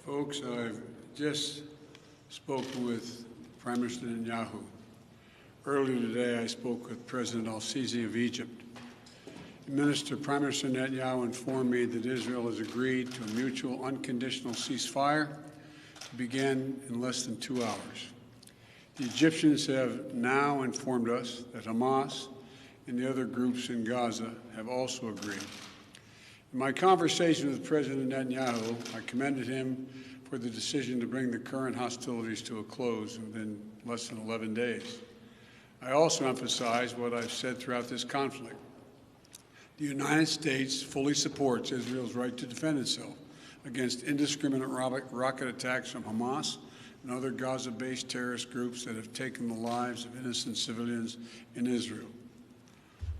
Folks, I've just spoken with Prime Minister Netanyahu. Earlier today, I spoke with President al-Sisi of Egypt. Prime Minister Netanyahu informed me that Israel has agreed to a mutual unconditional ceasefire to begin in less than 2 hours. The Egyptians have now informed us that Hamas and the other groups in Gaza have also agreed. In my conversation with President Netanyahu, I commended him for the decision to bring the current hostilities to a close within less than 11 days. I also emphasized what I've said throughout this conflict. The United States fully supports Israel's right to defend itself against indiscriminate rocket attacks from Hamas and other Gaza-based terrorist groups that have taken the lives of innocent civilians in Israel.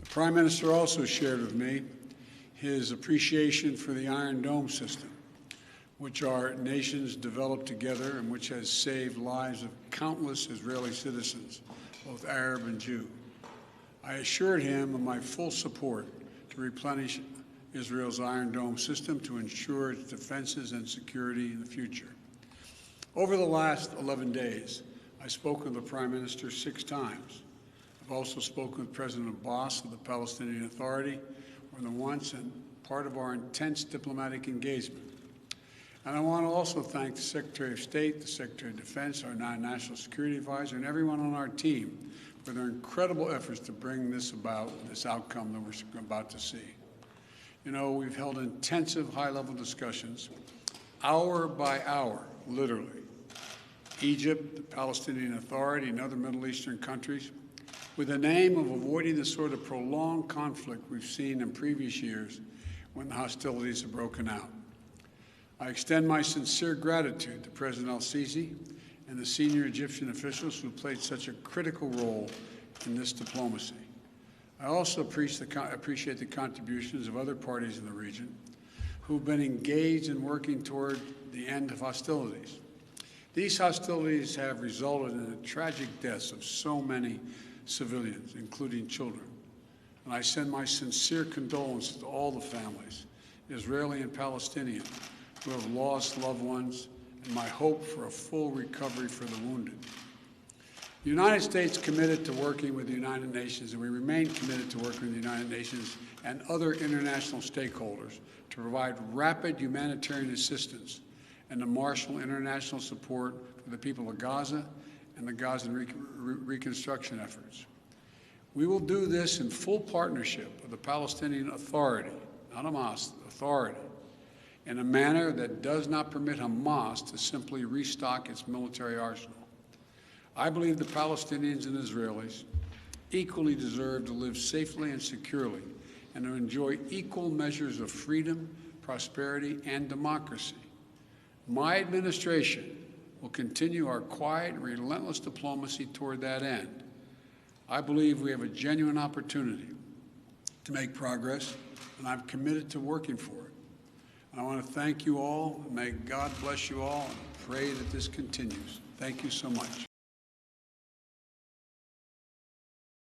The Prime Minister also shared with me his appreciation for the Iron Dome system, which our nations developed together and which has saved lives of countless Israeli citizens, both Arab and Jew. I assured him of my full support to replenish Israel's Iron Dome system to ensure its defenses and security in the future. Over the last 11 days, I spoke with the Prime Minister 6 times. I've also spoken with President Abbas of the Palestinian Authority more than once and part of our intense diplomatic engagement. And I want to also thank the Secretary of State, the Secretary of Defense, our National Security Advisor, and everyone on our team for their incredible efforts to bring this outcome that we're about to see. You know, we've held intensive high-level discussions, hour by hour, literally. Egypt, the Palestinian Authority, and other Middle Eastern countries, with the aim of avoiding the sort of prolonged conflict we've seen in previous years when the hostilities have broken out. I extend my sincere gratitude to President al-Sisi and the senior Egyptian officials who played such a critical role in this diplomacy. I also appreciate the contributions of other parties in the region who've been engaged in working toward the end of hostilities. These hostilities have resulted in the tragic deaths of so many civilians, including children. And I send my sincere condolences to all the families, Israeli and Palestinian, who have lost loved ones, and my hope for a full recovery for the wounded. The United States committed to working with the United Nations, and we remain committed to working with the United Nations and other international stakeholders to provide rapid humanitarian assistance and to marshal international support for the people of Gaza and the Gaza reconstruction efforts. We will do this in full partnership with the Palestinian Authority, not Hamas, Authority, in a manner that does not permit Hamas to simply restock its military arsenal. I believe the Palestinians and Israelis equally deserve to live safely and securely and to enjoy equal measures of freedom, prosperity, and democracy. My administration will continue our quiet, relentless diplomacy toward that end. I believe we have a genuine opportunity to make progress, and I'm committed to working for it. I want to thank you all. May God bless you all, and pray that this continues. Thank you so much.